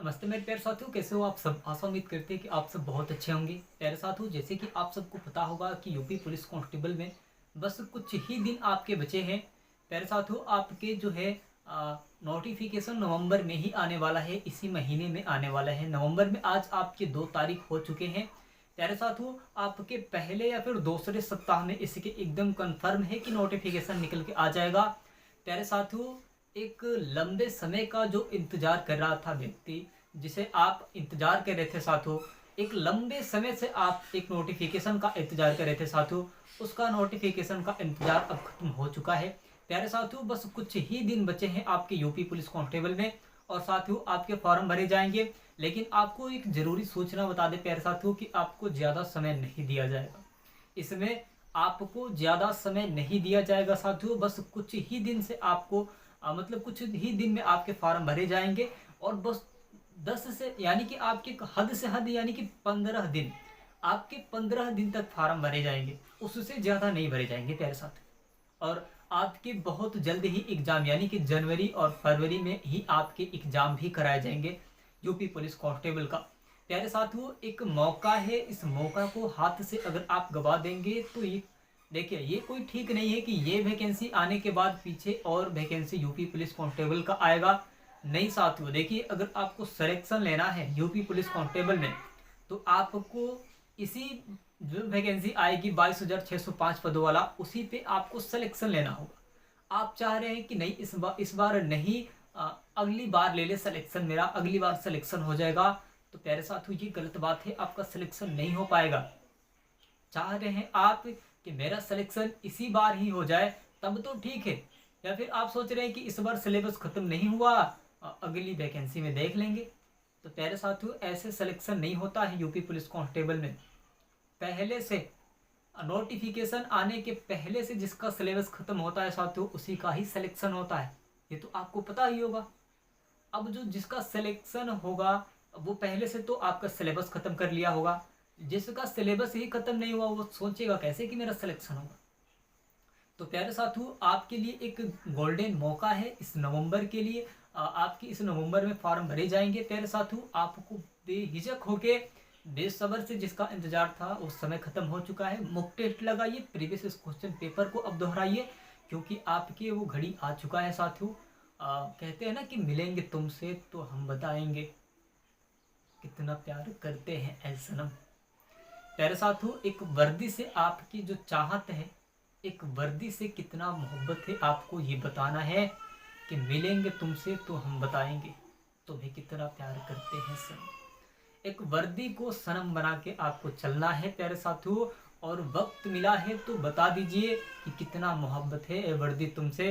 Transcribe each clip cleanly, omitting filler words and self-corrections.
नमस्ते मेरे प्यारे साथियों, कैसे हो आप सब। आशा उम्मीद करते हैं कि आप सब बहुत अच्छे होंगे। प्यारे साथियों, जैसे कि आप सबको पता होगा कि यूपी पुलिस कांस्टेबल में बस कुछ ही दिन आपके बचे हैं। प्यारे साथियों, आपके जो है नोटिफिकेशन नवंबर में ही आने वाला है, इसी महीने में आने वाला है। नवंबर में आज आपके 2 तारीख हो चुके हैं। प्यारे साथियों, आपके पहले या फिर दूसरे सप्ताह में इसके एकदम कन्फर्म है कि नोटिफिकेशन निकल के आ जाएगा। प्यारे साथियों, एक लंबे समय का जो इंतजार कर रहा था व्यक्ति, जिसे आप इंतजार कर रहे थे साथियों, एक लंबे समय से आप एक नोटिफिकेशन का इंतजार कर रहे थे साथियों, उसका नोटिफिकेशन का इंतजार अब खत्म हो चुका है। प्यारे साथियों, बस कुछ ही दिन बचे हैं आपके यूपी पुलिस कांस्टेबल में, और साथियों आपके फॉर्म भरे जाएंगे। लेकिन आपको एक जरूरी सूचना बता दें प्यारे साथियों कि आपको ज़्यादा समय नहीं दिया जाएगा। इसमें आपको ज़्यादा समय नहीं दिया जाएगा साथियों, बस कुछ ही दिन से आपको मतलब कुछ ही दिन में आपके फॉर्म भरे जाएंगे। और बस 10 से यानी कि आपके हद से हद यानी कि 15 दिन, आपके 15 दिन तक फॉर्म भरे जाएंगे, उससे ज़्यादा नहीं भरे जाएंगे प्यारे साथ। और आपके बहुत जल्द ही एग्ज़ाम यानी कि जनवरी और फरवरी में ही आपके एग्ज़ाम भी कराए जाएंगे यूपी पुलिस कांस्टेबल का। प्यारे साथियों, एक मौका है, इस मौका को हाथ से अगर आप गवा देंगे तो ये देखिए, ये कोई ठीक नहीं है कि ये वैकेंसी आने के बाद पीछे और वैकेंसी यूपी पुलिस कांस्टेबल का आएगा। नहीं साथियों, देखिए, अगर आपको सिलेक्शन लेना है यूपी पुलिस कांस्टेबल में तो आपको इसी जो वैकेंसी आएगी 22,605 पदों वाला, उसी पे आपको सिलेक्शन लेना होगा। आप चाह रहे हैं कि नहीं, इस बार नहीं, अगली बार ले ले सिलेक्शन, मेरा अगली बार सिलेक्शन हो जाएगा। तो प्यारे साथियों, ये गलत बात है, आपका सिलेक्शन नहीं हो पाएगा। चाह रहे हैं आप कि मेरा सिलेक्शन इसी बार ही हो जाए, तब तो ठीक है। या फिर आप सोच रहे हैं कि इस बार सिलेबस खत्म नहीं हुआ, अगली वैकेंसी में देख लेंगे। तो प्यारे साथियों, ऐसे सिलेक्शन नहीं होता है यूपी पुलिस कांस्टेबल में। पहले से नोटिफिकेशन आने के पहले से जिसका सिलेबस खत्म होता है साथियों, उसी का ही सिलेक्शन होता है। ये तो आपको पता ही होगा। अब जो जिसका सिलेक्शन होगा वो पहले से तो आपका सिलेबस खत्म कर लिया होगा। जिसका सिलेबस ही खत्म नहीं हुआ वो सोचेगा कैसे कि मेरा सिलेक्शन होगा। तो प्यारे साथियों, आपके लिए एक गोल्डन मौका है इस नवंबर के लिए। आपकी इस नवंबर में फॉर्म भरे जाएंगे। प्यारे साथियों, आपको बेहिचक होके बेसब्र से जिसका इंतजार था उस समय खत्म हो चुका है। मॉक टेस्ट लगाइए, प्रीवियस क्वेश्चन पेपर को अब दोहराइए, क्योंकि आपके वो घड़ी आ चुका है साथियों। कहते हैं ना कि मिलेंगे तुमसे तो हम बताएंगे कितना प्यार करते हैं ऐ सनम। प्यारे साथियों, एक वर्दी से आपकी जो चाहत है, एक वर्दी से कितना मोहब्बत है, आपको ये बताना है कि मिलेंगे तुमसे तो हम बताएंगे तुम्हें कितना प्यार करते हैं सनम। एक वर्दी को सनम बना के आपको चलना है प्यारे साथियों। और वक्त मिला है तो बता दीजिए कि कितना मोहब्बत है ये वर्दी तुमसे।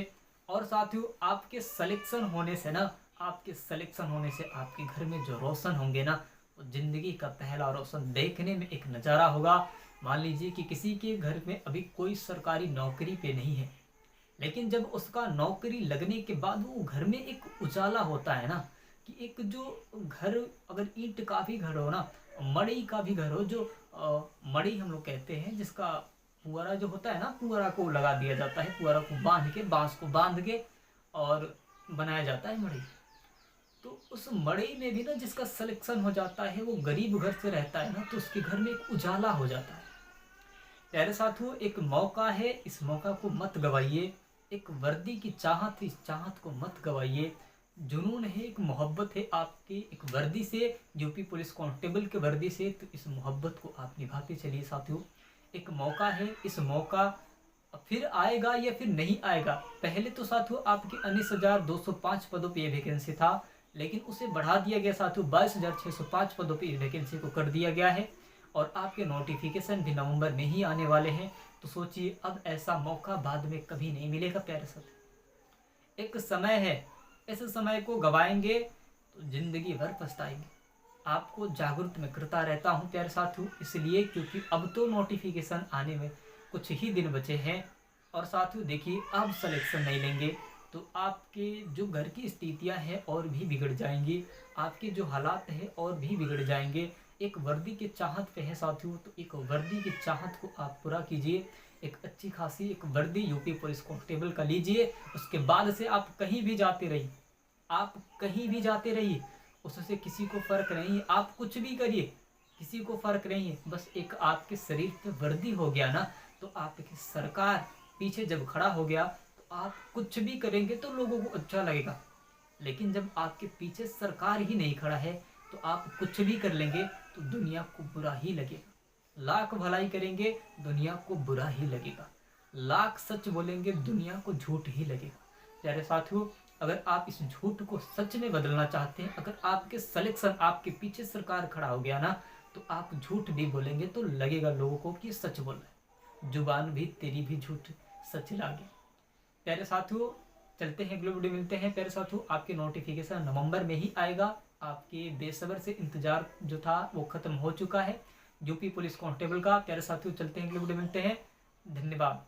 और साथियों, आपके सिलेक्शन होने से ना, आपके सिलेक्शन होने से आपके घर में जो रोशन होंगे ना, वो जिंदगी का पहला रोशन देखने में एक नज़ारा होगा। मान लीजिए कि किसी के घर में अभी कोई सरकारी नौकरी पे नहीं है, लेकिन जब उसका नौकरी लगने के बाद वो घर में एक उजाला होता है ना, कि एक जो घर, अगर ईंट का भी घर हो ना, मड़ई का भी घर हो, जो मड़ई हम लोग कहते हैं, जिसका पुअरा जो होता है ना, पुअरा को लगा दिया जाता है, पुअरा को बांध के, बांस को बांध के और बनाया जाता है मड़ई। तो उस मड़ई में भी ना जिसका सिलेक्शन हो जाता है, वो गरीब घर से रहता है ना, तो उसके घर में एक उजाला हो जाता है। प्यारे साथियों, एक मौका है, इस मौका को मत गवाइए। एक वर्दी की चाहत, इस चाहत को मत गवाइए। जुनून है, एक मोहब्बत है आपकी एक वर्दी से, यूपी पुलिस कांस्टेबल के वर्दी से, तो इस मोहब्बत को आप निभाते चलिए साथियों। एक मौका है, इस मौका फिर आएगा या फिर नहीं आएगा। पहले तो साथियों आपके 19,205 पदों पे ये वैकेंसी था, लेकिन उसे बढ़ा दिया गया साथियों, 22,605 पदों पे इस वैकेंसी को कर दिया गया है। और आपके नोटिफिकेशन भी नवंबर में ही आने वाले हैं। तो सोचिए, अब ऐसा मौका बाद में कभी नहीं मिलेगा प्यारे साथ। एक समय है, इस समय को गवाएंगे तो जिंदगी भर पछताएंगे। आपको जागरूक मैं करता रहता हूँ प्यारे साथियों, इसलिए क्योंकि अब तो नोटिफिकेशन आने में कुछ ही दिन बचे हैं। और साथियों देखिए, अब सिलेक्शन नहीं लेंगे तो आपके जो घर की स्थितियां हैं और भी बिगड़ जाएंगी, आपके जो हालात हैं और भी बिगड़ जाएंगे। एक वर्दी की चाहत पे है साथियों, तो एक वर्दी की चाहत को आप पूरा कीजिए। एक अच्छी खासी एक वर्दी यूपी पुलिस कांस्टेबल का लीजिए। उसके बाद से आप कहीं भी जाते रहिए, आप कहीं भी जाते रहिए, उससे किसी को फ़र्क नहीं है। आप कुछ भी करिए, किसी को फ़र्क नहीं है। बस एक आपके शरीर पे वर्दी हो गया ना, तो आपकी सरकार पीछे जब खड़ा हो गया तो आप कुछ भी करेंगे तो लोगों को अच्छा लगेगा। लेकिन जब आपके पीछे सरकार ही नहीं खड़ा है तो आप कुछ भी कर लेंगे तो दुनिया को बुरा ही लगेगा। लाख भलाई करेंगे दुनिया को बुरा ही लगेगा, लाख सच बोलेंगे दुनिया को झूठ ही लगेगा। प्यारे साथियों, अगर आप इस झूठ को सच में बदलना चाहते हैं, अगर आपके सिलेक्शन आपके पीछे सरकार खड़ा हो गया ना, तो आप झूठ भी बोलेंगे तो लगेगा लोगों को कि सच बोल रहे हैं। जुबान भी तेरी भी झूठ सच लागे। प्यारे साथियों, चलते हैं अगले वीडियो मिलते हैं। प्यारे साथियों, आपके नोटिफिकेशन नवंबर में ही आएगा। आपके बेसब्र से इंतजार जो था वो खत्म हो चुका है यूपी पुलिस कांस्टेबल का। प्यारे साथियों, चलते हैं अगले वीडियो मिलते हैं। धन्यवाद।